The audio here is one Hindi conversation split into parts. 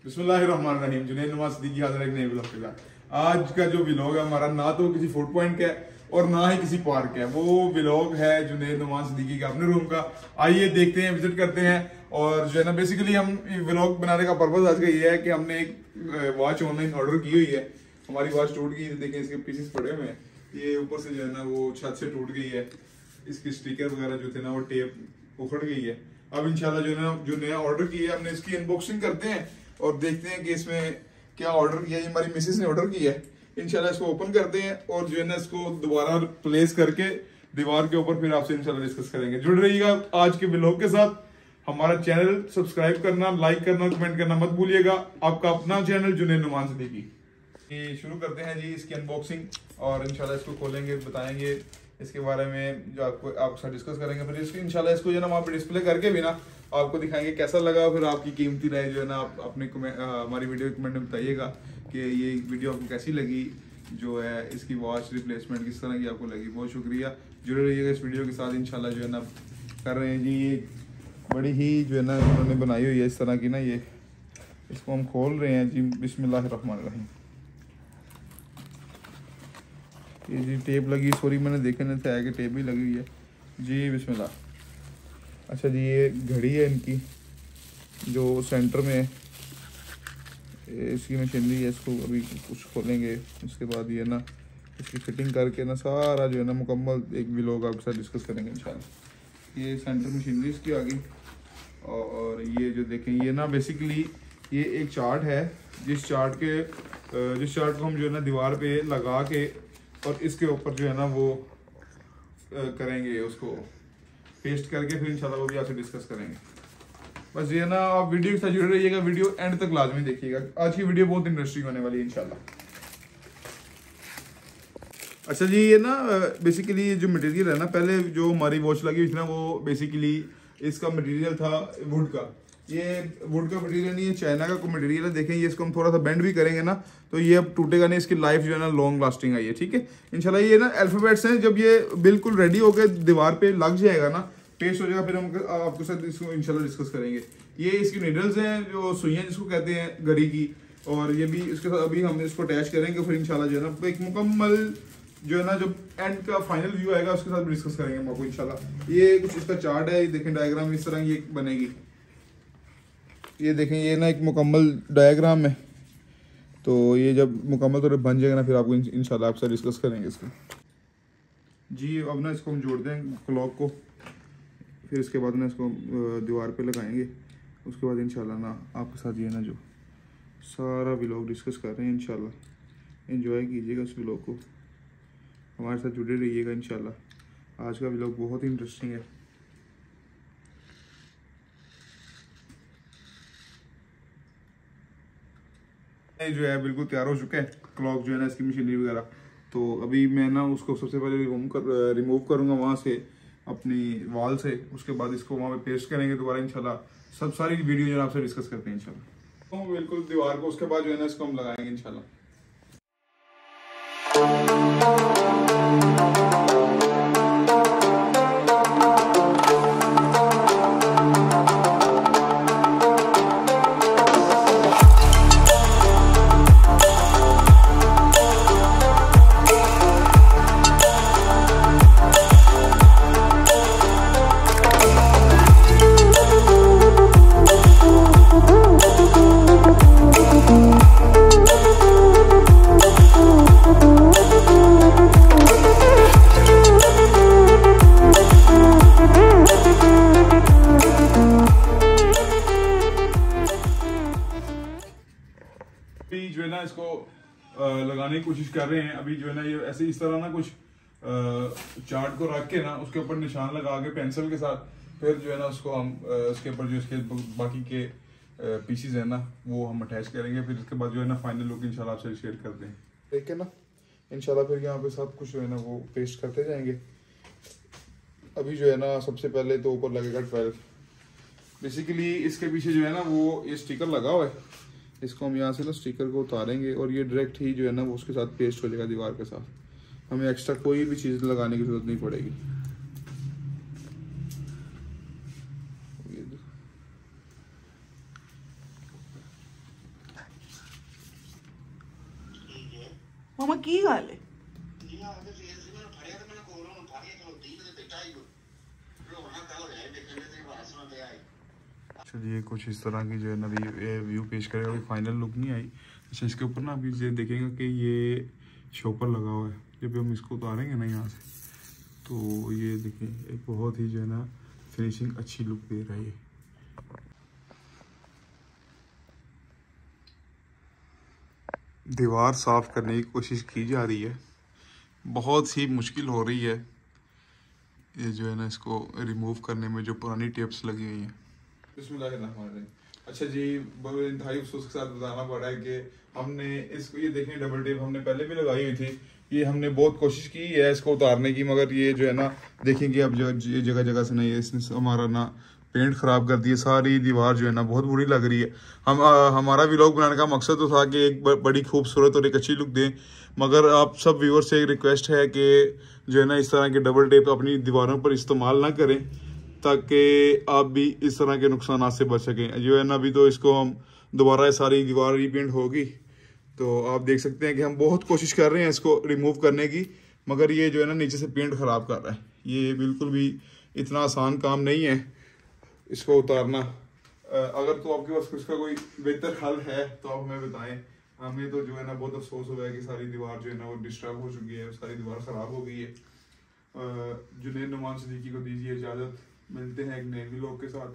बिस्मिल्लाहिर्रहमानिर्रहीम। जुनैद नवाज सिद्दीकी हाजिर है एक नए व्लॉग के साथ। आज का जो व्लॉग है हमारा ना तो किसी फूड पॉइंट का है और ना ही किसी पार्क का है, वो व्लॉग है जुनैद नवाज सिद्दीकी का अपने रूम का। आइए देखते हैं, विजिट करते हैं। और जो है ना बेसिकली हम व्लॉग बनाने का पर्पज आज का ये है कि हमने एक वॉच ऑनलाइन ऑर्डर की हुई है। हमारी वॉच टूट गई, देखें इसके पीसेस पड़े हुए हैं। ये ऊपर से जो है ना वो छत से टूट गई है, इसकी स्टिकर वगैरह जो थे ना वो टेप उखड़ गई है। अब इंशाल्लाह जो है ना जो नया ऑर्डर किया है हमने इसकी अनबॉक्सिंग करते हैं और देखते हैं कि इसमें क्या ऑर्डर किया है। ये हमारी मिसेस ने ऑर्डर किया है। इंशाल्लाह इसको ओपन करते हैं और जो है ना इसको दोबारा प्लेस करके दीवार के ऊपर फिर आपसे इंशाल्लाह डिस्कस करेंगे। जुड़ रहिएगा आज के व्लॉग के साथ। हमारा चैनल सब्सक्राइब करना, लाइक करना, कमेंट करना मत भूलिएगा। आपका अपना चैनल जुनैद नुमान सिद्दीकी। ये शुरू करते हैं जी इसकी अनबॉक्सिंग और इंशाल्लाह इसको खोलेंगे, बताएंगे इसके बारे में, जो आपके साथ डिस्कस करेंगे। फिर इसको इंशाल्लाह इसको जो है ना वहाँ पे डिस्प्ले करके भी ना आपको दिखाएंगे कैसा लगा। फिर आपकी कीमती राय जो है ना आप अपने हमारी वीडियो कमेंट में बताइएगा कि ये वीडियो आपको कैसी लगी, जो है इसकी वॉच रिप्लेसमेंट किस तरह की आपको लगी। बहुत शुक्रिया, जुड़े रहिएगा इस वीडियो के साथ। इंशाल्लाह जो है ना कर रहे हैं जी, ये बड़ी ही जो है ना उन्होंने बनाई हुई है इस तरह की ना। ये इसको हम खोल रहे हैं जी, बिस्मिल्लाहिर्रहमानिर्रहीम। ये जी टेप लगी, सॉरी मैंने देखा नहीं था कि टेप भी लगी हुई है जी। बिस्मिल्लाह। अच्छा जी, ये घड़ी है इनकी जो सेंटर में है, इसकी मशीनरी है। इसको अभी कुछ खोलेंगे, उसके बाद ये ना इसकी फिटिंग करके ना सारा जो है ना मुकम्मल एक व्लॉग आपके साथ डिस्कस करेंगे इंशाल्लाह। ये सेंटर मशीनरी इसकी आ गई। और ये जो देखें ये ना बेसिकली ये एक चार्ट है, जिस चार्ट को हम जो है ना दीवार पे लगा के और इसके ऊपर जो है ना वो करेंगे, उसको पेस्ट करके फिर इंशाल्लाह वो भी आपसे डिस्कस करेंगे। बस ये ना आप वीडियो के साथ जुड़े रहिएगा, वीडियो एंड तक लाजमी देखिएगा। आज की वीडियो बहुत इंटरेस्टिंग होने वाली है इंशाल्लाह। अच्छा जी, ये ना बेसिकली जो मटेरियल है ना, पहले जो हमारी वॉच लगी हुई थी ना वो बेसिकली इसका मटेरियल था वुड का। ये वुड का मटेरियल नहीं है, चाइना का कोई मटेरियल है। देखें ये इसको हम थोड़ा सा बेंड भी करेंगे ना तो ये अब टूटेगा नहीं, इसकी लाइफ जो है ना लॉन्ग लास्टिंग है ये, ठीक है इंशाल्लाह। ये ना अल्फाबेट्स हैं, जब ये बिल्कुल रेडी होकर दीवार पे लग जाएगा ना, पेस्ट हो जाएगा, फिर हम आपके साथ इसको इंशाल्लाह डिस्कस करेंगे। ये इसकी नीडल्स हैं, जो सुइयां जिसको कहते हैं घड़ी की, और ये भी इसके साथ अभी हम इसको अटैच करेंगे। फिर इंशाल्लाह जो है ना एक मुकम्मल जो है ना जब एंड का फाइनल व्यू आएगा उसके साथ डिस्कस करेंगे हम आपको इंशाल्लाह। ये कुछ इसका चार्ट है, ये देखें डायग्राम इस तरह ये बनेगी। ये देखें ये ना एक मुकम्मल डायग्राम है। तो ये जब मुकम्मल तौर पर बन जाएगा ना फिर आपको इंशाल्लाह आपसे डिस्कस करेंगे इसको जी। अब ना इसको हम जोड़ दें क्लॉक को, फिर इसके बाद ना इसको दीवार पे लगाएंगे। उसके बाद इंशाल्लाह ना आपके साथ ये ना जो सारा व्लॉग डिस्कस कर रहे हैं इंशाल्लाह। एंजॉय कीजिएगा इस व्लॉग को, हमारे साथ जुड़े रहिएगा इंशाल्लाह। आज का व्लॉग बहुत ही इंटरेस्टिंग है। जो है बिल्कुल तैयार हो चुका है क्लॉक जो है ना इसकी मशीनरी वगैरह। तो अभी मैं ना उसको सबसे पहले रिमूव करूँगा वहाँ से अपनी वॉल से। उसके बाद इसको वहाँ पे पेस्ट करेंगे दोबारा इंशाल्लाह। सब सारी वीडियो जो है आपसे डिस्कस करते हैं इंशाल्लाह। तो बिल्कुल दीवार को उसके बाद जो है ना इसको हम लगाएंगे इंशाल्लाह। जो है ना इसको लगाने की कोशिश कर रहे हैं। अभी जो है ना ये ऐसे इस तरह ना कुछ चार्ट को रख के ना उसके ऊपर निशान लगा के पेंसिल के साथ, फिर जो है ना उसको हम उसके ऊपर जो इसके बाकी के पीसेस है ना वो हम अटैच करेंगे। फिर इसके बाद जो है ना फाइनल लुक इंशाल्लाह आपसे शेयर करते हैं, ठीक है ना इंशाल्लाह। फिर यहाँ पे सब कुछ जो है ना वो पेस्ट करते जाएंगे। अभी जो है ना सबसे पहले तो ऊपर लगेगा 12। बेसिकली इसके पीछे जो है ना वो ये स्टिकर लगा हुआ है। इसको हम यहाँ से ना स्टिकर को उतारेंगे और ये डायरेक्ट ही जो है ना वो उसके साथ पेस्ट हो जाएगा दीवार के साथ। हमें एक्स्ट्रा कोई भी चीज़ लगाने की जरूरत नहीं पड़ेगी। मामा की गल है? चलिए कुछ इस तरह की जो है ना व्यू पेश करेगा, अभी फाइनल लुक नहीं आई। अच्छा इसके ऊपर ना अभी ये देखेंगे कि ये शॉपर लगा हुआ है, जब हम इसको उतारेंगे ना यहाँ से तो ये देखें एक बहुत ही जो है ना फिनिशिंग अच्छी लुक दे रहा है। दीवार साफ करने की कोशिश की जा रही है, बहुत ही मुश्किल हो रही है ये जो है ना इसको रिमूव करने में, जो पुरानी टेप्स लगी हुई हैं। बिस्मिल्लाहिर्रहमानिर्रहीम। अच्छा जी, इंतहाई अफसोस के साथ बताना पड़ा है कि हमने इसको, ये देखें डबल टेप हमने पहले भी लगाई हुई थी, ये हमने बहुत कोशिश की है इसको उतारने की, मगर ये जो है ना देखेंगे अब ये जगह जगह से नहीं है, इसने हमारा ना पेंट ख़राब कर दिया, सारी दीवार जो है ना बहुत बुरी लग रही है। हमारा व्लॉग बनाने का मकसद तो था कि एक बड़ी खूबसूरत और एक अच्छी लुक दें, मगर आप सब व्यूअर से एक रिक्वेस्ट है कि जो है ना इस तरह के डबल टेप अपनी दीवारों पर इस्तेमाल ना करें, ताकि आप भी इस तरह के नुकसान से बच सकें। जो है ना अभी तो इसको हम दोबारा सारी दीवार रीपेंट होगी, तो आप देख सकते हैं कि हम बहुत कोशिश कर रहे हैं इसको रिमूव करने की, मगर ये जो है ना नीचे से पेंट ख़राब कर रहा है। ये बिल्कुल भी इतना आसान काम नहीं है इसको उतारना। अगर तो आपके पास इसका कोई बेहतर हल है तो आप हमें बताएं। हमें तो जो है ना बहुत अफसोस हुआ है कि सारी दीवार जो है ना वो डिस्टर्ब हो चुकी है, सारी दीवार ख़राब हो गई है। जुनैद नुमान सिद्दीकी को दीजिए इजाज़त, मिलते हैं एक नए व्लॉग के साथ।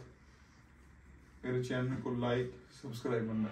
मेरे चैनल को लाइक सब्सक्राइब करना।